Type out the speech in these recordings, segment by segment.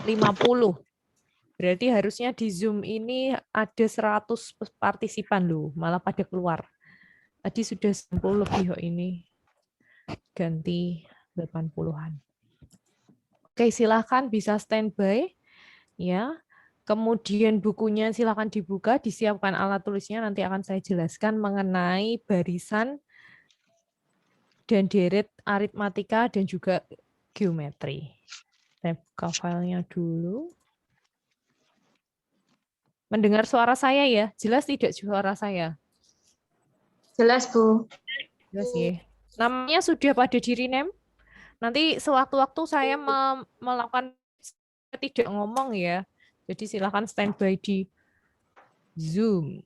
50. Berarti harusnya di Zoom ini ada 100 partisipan loh, malah pada keluar. Tadi sudah 90 lebih kok ini. Ganti 80-an. Oke, silahkan bisa standby. Ya. Kemudian bukunya silakan dibuka, disiapkan alat tulisnya, nanti akan saya jelaskan mengenai barisan dan deret aritmatika dan juga geometri. Saya buka filenya dulu. Mendengar suara saya ya? Jelas tidak suara saya? Jelas, Bu. Jelas ya. Namanya sudah pada diri name. Nanti sewaktu-waktu saya melakukan tidak ngomong ya. Jadi silakan standby di Zoom.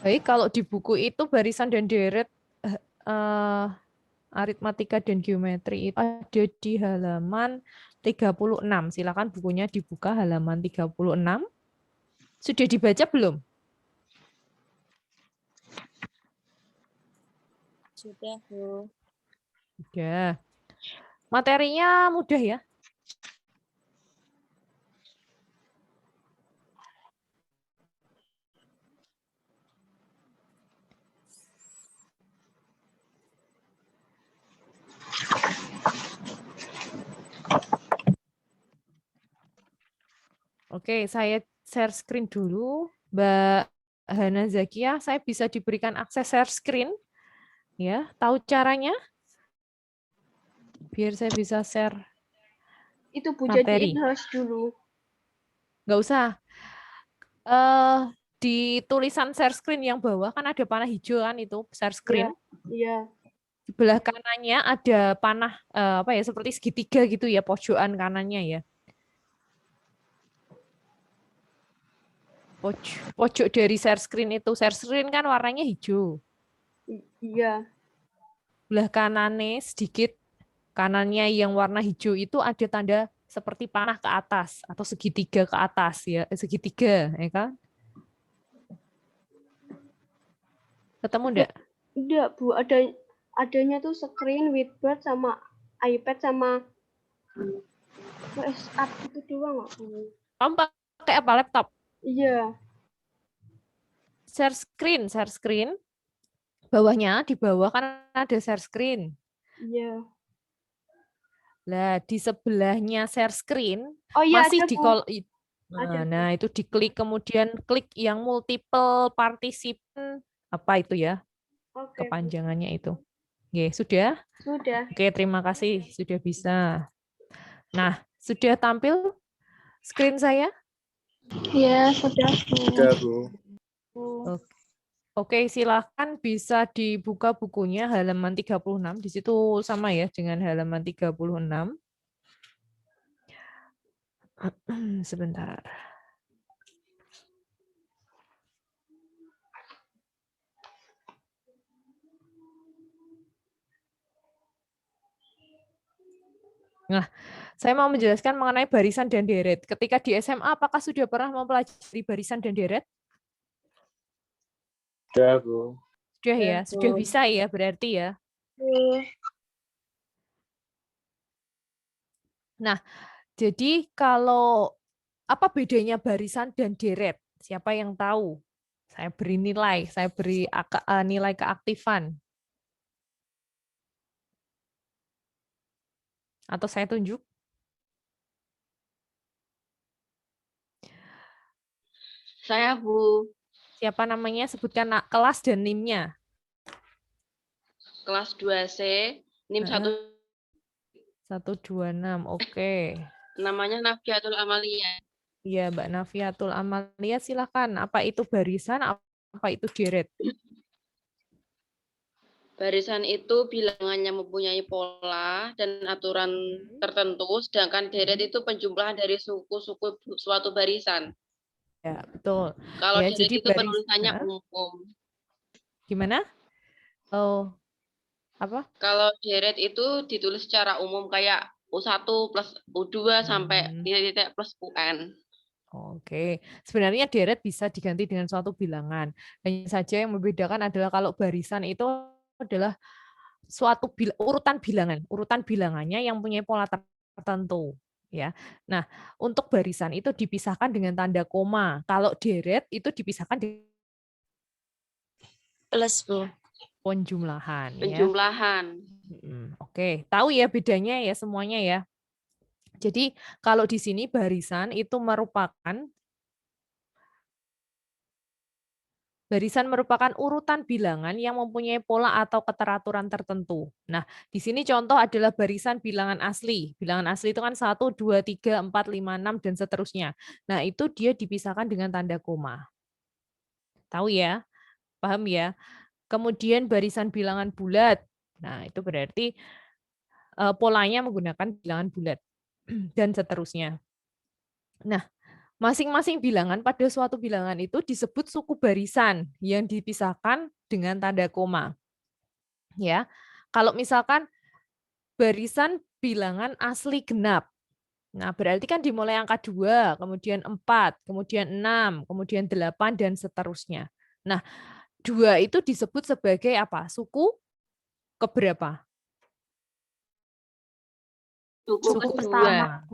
Baik, kalau di buku itu barisan dan deret aritmatika dan geometri itu ada di halaman 36. Silakan bukunya dibuka halaman 36. Sudah dibaca belum? Sudah, Bu. Sudah. Materinya mudah ya. Oke, saya share screen dulu. Mbak Hana Zakia, saya bisa diberikan akses share screen? Ya, tahu caranya? Biar saya bisa share Itu Bu jadiin materi. host dulu. Nggak usah. Eh, di tulisan share screen yang bawah kan ada panah hijau kan itu share Iya, screen. iya. Di belah kanannya ada panah apa ya seperti segitiga gitu ya pojokan kanannya ya. Pojok dari share screen itu share screen kan warnanya hijau. Iya. Belah kanannya sedikit kanannya yang warna hijau itu ada tanda seperti panah ke atas atau segitiga ke atas ya, segitiga ya kan? Ketemu enggak? Enggak, Bu. Adanya tuh screen, whiteboard, sama iPad, sama WhatsApp itu doang nggak, Bu? Kamu pakai apa laptop? Iya. Share screen. Bawahnya di bawah kan ada share screen. Iya. Lah, di sebelahnya share screen Oh iya masih ada, di Bu. Ada, Bu. nah itu diklik kemudian klik yang multiple participant apa itu ya? Oke, Bu. Kepanjangannya itu. Oke, sudah? Sudah. Oke, terima kasih sudah bisa. Nah, sudah tampil screen saya? Iya, sudah, Bu. Sudah, Bu. Oke. Oke, silakan bisa dibuka bukunya halaman 36. Di situ sama ya dengan halaman 36. Sebentar. Nah, saya mau menjelaskan mengenai barisan dan deret. Ketika di SMA, apakah sudah pernah mempelajari barisan dan deret? Sudah, Bu. Sudah ya, sudah Bu. bisa ya berarti ya. Bu. Nah, jadi kalau apa bedanya barisan dan deret? Siapa yang tahu? Saya beri nilai, saya beri nilai keaktifan. Atau saya tunjuk? Saya, Bu. Siapa namanya? Sebutkan kelas dan NIM-nya. Kelas 2C, NIM 126, oke. namanya Nafiatul Amalia. Iya, Mbak Nafiatul Amalia, silakan. Apa itu barisan, apa itu deret? Barisan itu bilangannya mempunyai pola dan aturan tertentu, sedangkan deret itu penjumlahan dari suku-suku suatu barisan. Ya, betul. Kalau Ya, deret jadi itu penulisannya umum. gimana? Oh, apa? Kalau deret itu ditulis secara umum kayak U1 plus U2 sampai titik-titik plus UN. Oke, sebenarnya deret bisa diganti dengan suatu bilangan. Hanya saja yang membedakan adalah kalau barisan itu adalah suatu urutan bilangan, urutan bilangannya yang punya pola tertentu, ya. Nah, untuk barisan itu dipisahkan dengan tanda koma. Kalau deret itu dipisahkan dengan Plus, Bu. penjumlahan, ya. Penjumlahan. Oke, tahu ya bedanya ya semuanya ya. Jadi kalau di sini barisan itu merupakan urutan bilangan yang mempunyai pola atau keteraturan tertentu. Nah, di sini contoh adalah barisan bilangan asli. Bilangan asli itu kan 1, 2, 3, 4, 5, 6, dan seterusnya. Nah, itu dia dipisahkan dengan tanda koma. Tahu ya? Paham ya? Kemudian barisan bilangan bulat. Nah, itu berarti polanya menggunakan bilangan bulat. Dan seterusnya. Nah, masing-masing bilangan pada suatu bilangan itu disebut suku barisan yang dipisahkan dengan tanda koma. Ya. Kalau misalkan barisan bilangan asli genap. Nah, berarti kan dimulai angka 2, kemudian 4, kemudian 6, kemudian 8 dan seterusnya. Nah, 2 itu disebut sebagai apa? Suku keberapa? Suku pertama.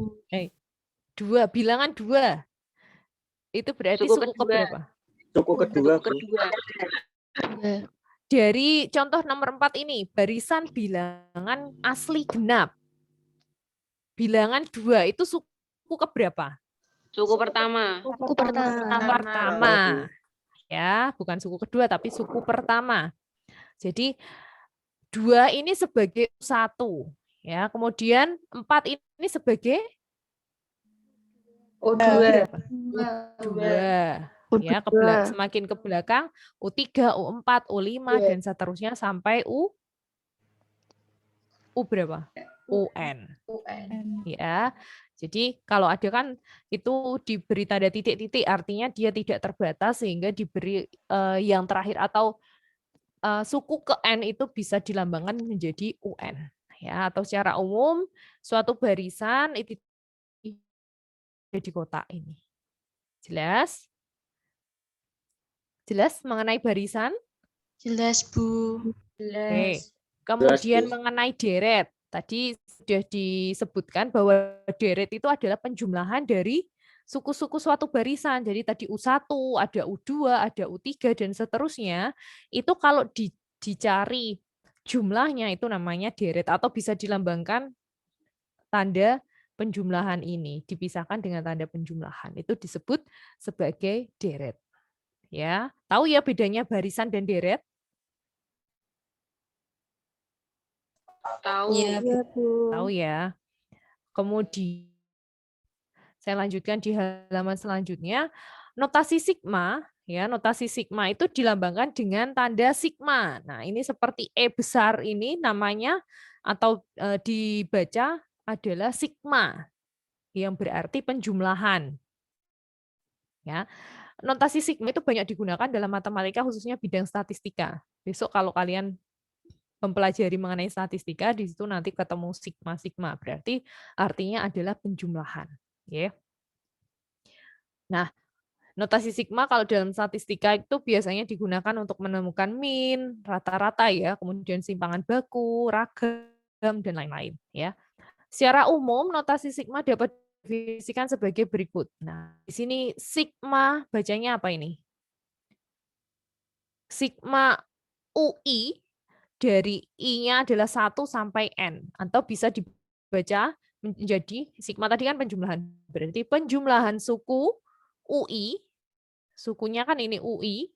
2, bilangan 2. Itu berarti suku keberapa? Suku kedua. Dari contoh nomor 4 ini, barisan bilangan asli genap. Bilangan 2 itu suku keberapa? Suku pertama. Suku pertama. Ya, bukan suku kedua, tapi suku pertama. Jadi 2 ini sebagai 1. Ya, kemudian 4 ini sebagai U2. Ya, semakin ke belakang U3, U4, U5 dan seterusnya sampai U berapa? UN. Ya. Jadi kalau ada kan itu diberi tanda titik-titik artinya dia tidak terbatas sehingga diberi yang terakhir atau suku ke N itu bisa dilambangkan menjadi UN. Ya, atau secara umum suatu barisan itu di kotak ini. Jelas? Jelas mengenai barisan? Jelas, Bu. Oke. Kemudian Jelas, Bu. mengenai deret. Tadi sudah disebutkan bahwa deret itu adalah penjumlahan dari suku-suku suatu barisan. Jadi tadi U1, ada U2, ada U3, dan seterusnya. Itu kalau dicari jumlahnya itu namanya deret atau bisa dilambangkan tanda penjumlahan ini. Dipisahkan dengan tanda penjumlahan. Itu disebut sebagai deret. Ya, tahu ya bedanya barisan dan deret? Tahu. Tahu ya. Kemudian saya lanjutkan di halaman selanjutnya. Notasi sigma, ya, notasi sigma itu dilambangkan dengan tanda sigma. Nah, ini seperti E besar ini namanya atau dibaca adalah sigma yang berarti penjumlahan. Ya. Notasi sigma itu banyak digunakan dalam matematika khususnya bidang statistika. Besok kalau kalian mempelajari mengenai statistika, di situ nanti ketemu sigma-sigma, berarti artinya adalah penjumlahan. Ya. Nah, notasi sigma kalau dalam statistika itu biasanya digunakan untuk menemukan min, rata-rata ya, kemudian simpangan baku, ragam, dan lain-lain. Ya. Secara umum, notasi sigma dapat didefinisikan sebagai berikut. Nah, di sini sigma bacanya apa ini? Sigma UI dari I-nya adalah 1 sampai N. Atau bisa dibaca menjadi, sigma tadi kan penjumlahan. Berarti penjumlahan suku UI, sukunya kan ini UI,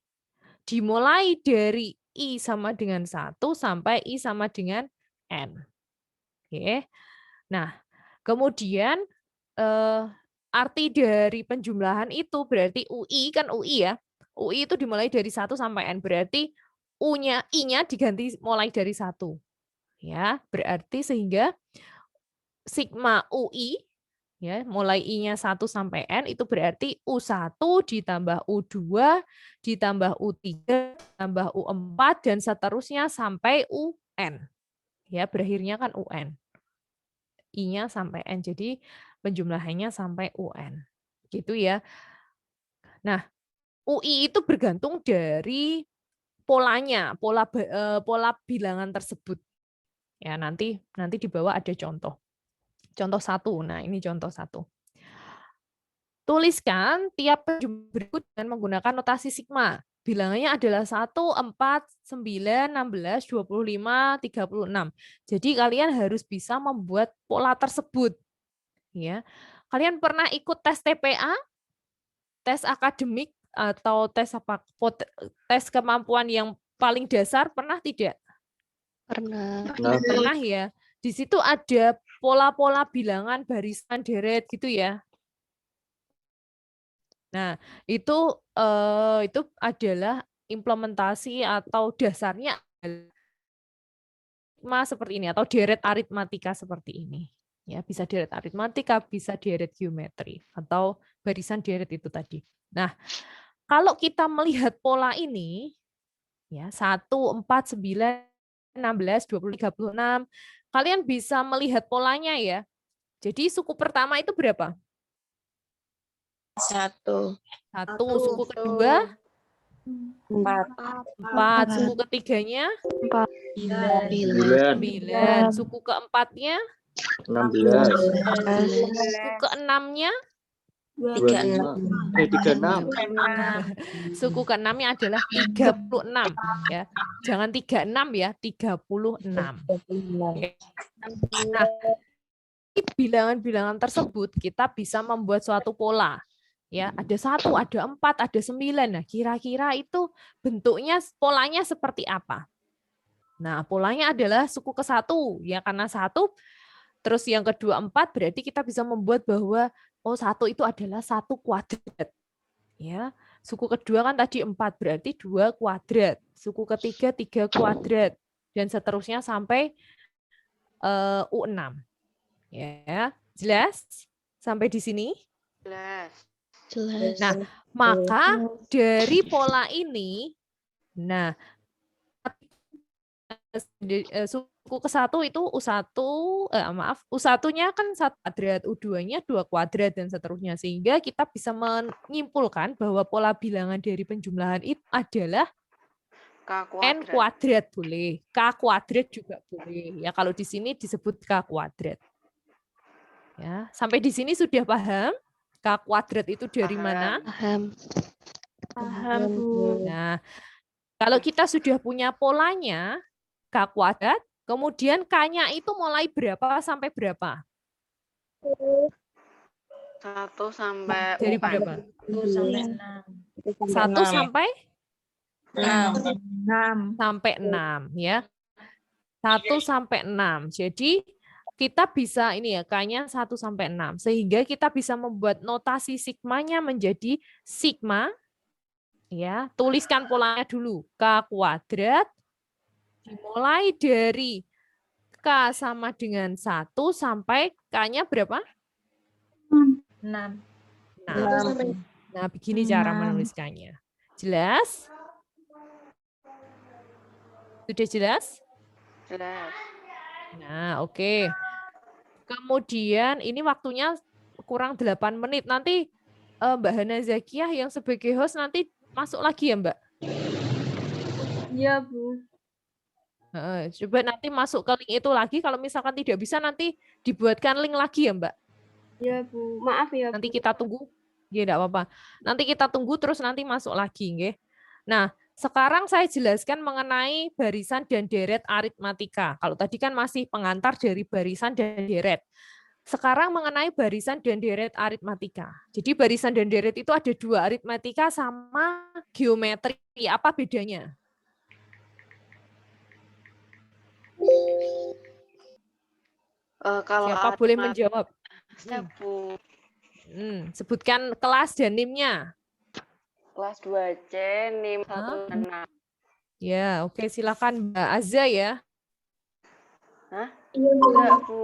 dimulai dari I sama dengan 1 sampai I sama dengan N. Oke. Nah, kemudian arti dari penjumlahan itu berarti UI kan UI ya. UI itu dimulai dari 1 sampai N, berarti I-nya diganti mulai dari 1. Ya, berarti sehingga sigma UI ya, mulai I-nya 1 sampai N itu berarti U1 ditambah U2 ditambah U3 ditambah U4 dan seterusnya sampai UN. Ya, berakhirnya kan UN. I-nya sampai N. Jadi penjumlahannya sampai UN. Gitu ya. Nah, UI itu bergantung dari polanya, pola bilangan tersebut. Ya, nanti di bawah ada contoh. Contoh 1. Nah, ini contoh 1. Tuliskan tiap penjumlahan berikut dengan menggunakan notasi sigma. Bilangannya adalah 1, 4, 9, 16, 25, 36. Jadi kalian harus bisa membuat pola tersebut. Ya. Kalian pernah ikut tes TPA? Tes akademik atau tes kemampuan yang paling dasar, pernah tidak? Pernah. Pernah ya. Di situ ada pola-pola bilangan barisan deret gitu ya. Nah, itu adalah implementasi atau dasarnya seperti ini atau deret aritmatika seperti ini. Ya, bisa deret aritmatika, bisa deret geometri atau barisan deret itu tadi. Nah, kalau kita melihat pola ini ya 1, 4, 9, 16, 20, 36, kalian bisa melihat polanya ya. Jadi suku pertama itu berapa? 1. 1, suku kedua 4, suku ketiganya 9. 9, suku keempatnya 16, suku keenamnya 36. 36, suku keenamnya adalah 36 ya. Jangan 36 ya, 36. Nah, bilangan-bilangan tersebut kita bisa membuat suatu pola. Ya, ada 1, ada 4, ada 9. Nah, kira-kira itu bentuknya polanya seperti apa? Nah, polanya adalah suku ke-1 ya, karena 1 terus yang kedua 4 berarti kita bisa membuat bahwa 1 itu adalah 1 kuadrat. Ya, suku kedua kan tadi 4 berarti 2 kuadrat. Suku ketiga 3 kuadrat dan seterusnya sampai U6. Ya, jelas sampai di sini? Jelas. Nah, maka dari pola ini, nah, suku ke-1 itu U1, U1-nya kan 1 kuadrat, U2-nya 2 kuadrat, dan seterusnya. Sehingga kita bisa menyimpulkan bahwa pola bilangan dari penjumlahan itu adalah N kuadrat boleh, K kuadrat juga boleh. Ya, kalau di sini disebut K kuadrat. Ya, sampai di sini sudah paham? K kuadrat itu dari mana? Paham. Paham, Bu. Nah, kalau kita sudah punya polanya, K kuadrat, kemudian K-nya itu mulai berapa sampai berapa? 1 sampai Dari 4. berapa? 1 sampai 6. 1 sampai 6. sampai 6 ya. 1 sampai 6. Jadi kita bisa ini ya, K-nya 1 sampai 6. Sehingga kita bisa membuat notasi sigmanya menjadi sigma. Ya, tuliskan polanya dulu. K kuadrat dimulai dari K sama dengan 1 sampai K-nya berapa? 6. 6. Nah, begini cara menuliskannya. Jelas? Sudah jelas? Jelas. Nah, oke. Kemudian ini waktunya kurang 8 menit. Nanti Mbak Hana Zakiah yang sebagai host nanti masuk lagi ya, Mbak? Iya, Bu. Coba nanti masuk ke link itu lagi. Kalau misalkan tidak bisa nanti dibuatkan link lagi ya, Mbak? Iya, Bu. Maaf ya, Nanti kita tunggu. Ya, enggak apa-apa. Nanti kita tunggu terus nanti masuk lagi, nggih. Nah, sekarang saya jelaskan mengenai barisan dan deret aritmatika. Kalau tadi kan masih pengantar dari barisan dan deret. Sekarang mengenai barisan dan deret aritmatika. Jadi barisan dan deret itu ada 2, aritmatika sama geometri. Apa bedanya? Kalau Siapa boleh menjawab? Bu. Sebutkan kelas dan NIM-nya. Kelas 2C, NIM 1 Ya, oke, silakan Mbak Azza ya. Hah? Iya, Bu. Enggak, Bu.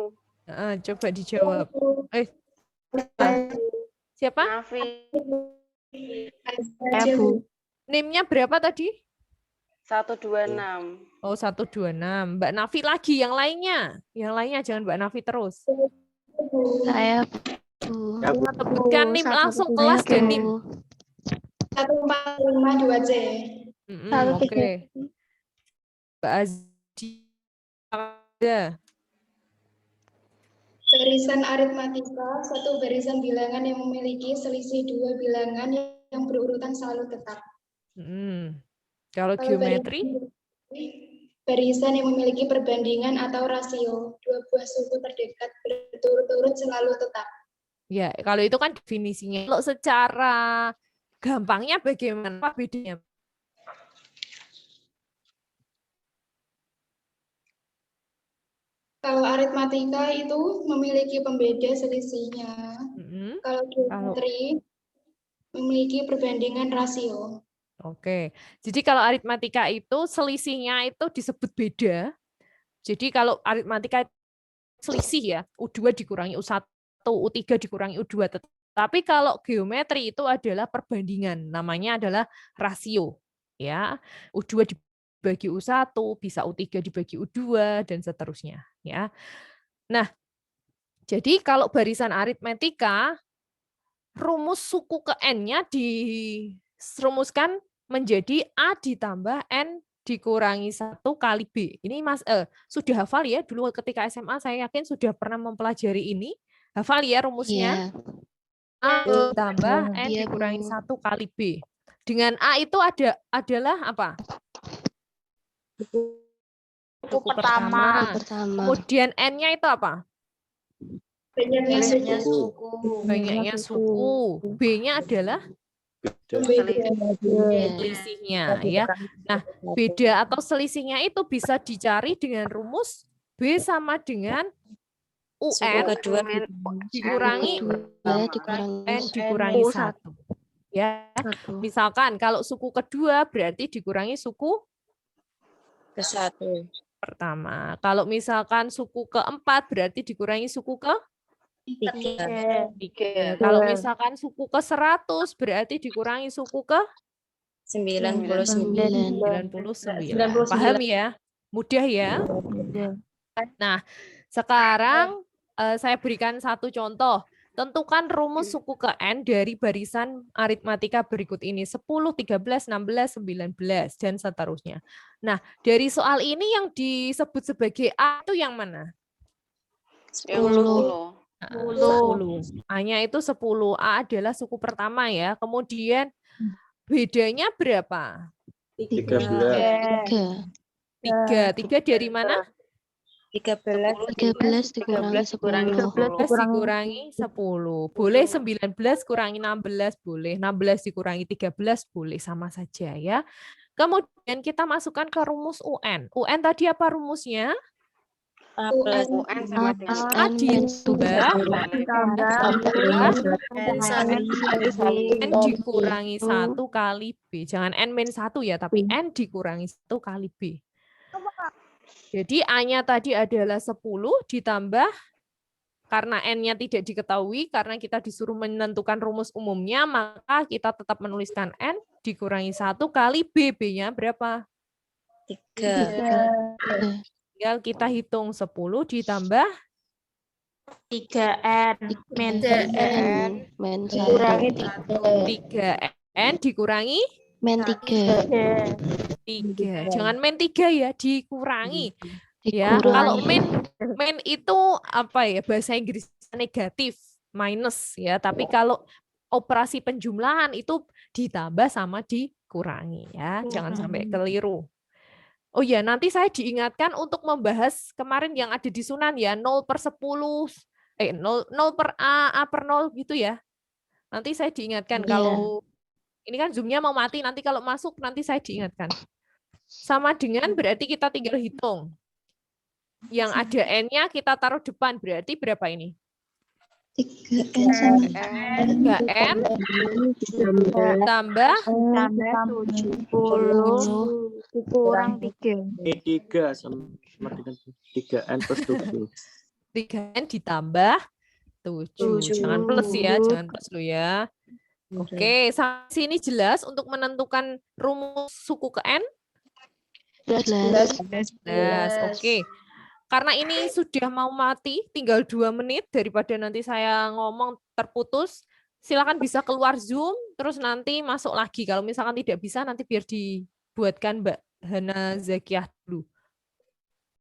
Coba dijawab. Siapa? Nafi. Ya, Bu. NIM-nya berapa tadi? 126. Oh, 126. Mbak Nafi lagi, yang lainnya. Yang lainnya jangan Mbak Nafi terus. Saya Bu. Ya, Bu. Sebutkan NIM langsung kelas dan NIM. 1452C. Oke. Mbak Azia. Barisan aritmatika, satu barisan bilangan yang memiliki selisih dua bilangan yang berurutan selalu tetap. Kalau geometri? Barisan yang memiliki perbandingan atau rasio, dua buah suku terdekat berturut-turut selalu tetap. Ya, kalau itu kan definisinya. Kalau secara gampangnya bagaimana? Apa bedanya? Kalau aritmatika itu memiliki pembeda selisihnya. Kalau geometri memiliki perbandingan rasio. Oke, jadi kalau aritmatika itu selisihnya itu disebut beda. Jadi kalau aritmatika selisih ya, U2 dikurangi U1, U3 dikurangi U2. Tapi kalau geometri itu adalah perbandingan, namanya adalah rasio. Ya, U2 dibagi U1, bisa U3 dibagi U2 dan seterusnya, ya. Nah, jadi kalau barisan aritmatika rumus suku ke n-nya dirumuskan menjadi A ditambah N dikurangi 1 kali B. Ini Mas sudah hafal ya? Dulu ketika SMA saya yakin sudah pernah mempelajari ini. Hafal ya rumusnya? A ditambah N dikurangi 1 kali B. Dengan A itu adalah apa? Suku pertama. Kemudian N-nya itu apa? Banyaknya suku. Banyaknya suku. B-nya adalah selisihnya, ya. Nah, beda atau selisihnya itu bisa dicari dengan rumus B sama dengan UN dikurangi N dikurangi 1. Ya. Misalkan kalau suku kedua berarti dikurangi suku ke-1. pertama. Kalau misalkan suku keempat berarti dikurangi suku ke 3. Kalau misalkan suku ke 100 berarti dikurangi suku ke 99. 99. Paham ya? Mudah ya? Nah, sekarang saya berikan satu contoh. Tentukan rumus suku ke N dari barisan aritmatika berikut ini. 10, 13, 16, 19, dan seterusnya. Nah, dari soal ini yang disebut sebagai A itu yang mana? 10. 10. A-nya itu 10. A adalah suku pertama ya. Kemudian bedanya berapa? 13. 3. 3 dari mana? 13 dikurangi 10. 13 dikurangi 10. Boleh 19 kurangi 16, boleh. 16 dikurangi 13, boleh. Sama saja ya. Kemudian kita masukkan ke rumus UN. UN tadi apa rumusnya? A plus UN sama dengan A ditambah N dikurangi 1 kali B. Jangan N-1 ya, tapi N dikurangi 1 kali B. Jadi A-nya tadi adalah 10 ditambah, karena N-nya tidak diketahui, karena kita disuruh menentukan rumus umumnya, maka kita tetap menuliskan N dikurangi 1 kali B. B-nya berapa? 3. Tinggal kita hitung 10 ditambah 3N. Men 1. 3N dikurangi Men 3. 3. Jangan men 3 ya, dikurangi. Ya, kalau men itu apa ya, bahasa Inggris negatif, minus ya, tapi kalau operasi penjumlahan itu ditambah sama dikurangi ya. Jangan sampai keliru. Oh ya, nanti saya diingatkan untuk membahas kemarin yang ada di Sunan ya, 0/10, 0 per A per 0 gitu ya. Nanti saya diingatkan kalau ini kan Zoom-nya mau mati, nanti kalau masuk nanti saya diingatkan. Sama dengan berarti kita tinggal hitung. Yang ada N-nya kita taruh depan, berarti berapa ini? 3N sama 3N tambah 70 dikurang 3. Ini 3 sama dengan 3N plus 7. 3N ditambah 7. Jangan plus ya, jangan plus lo ya. Oke, sampai sini jelas untuk menentukan rumus suku ke N? 11. Oke. Karena ini sudah mau mati, tinggal 2 menit, daripada nanti saya ngomong terputus, silakan bisa keluar Zoom, terus nanti masuk lagi. Kalau misalkan tidak bisa, nanti biar dibuatkan Mbak Hana Zakiah dulu.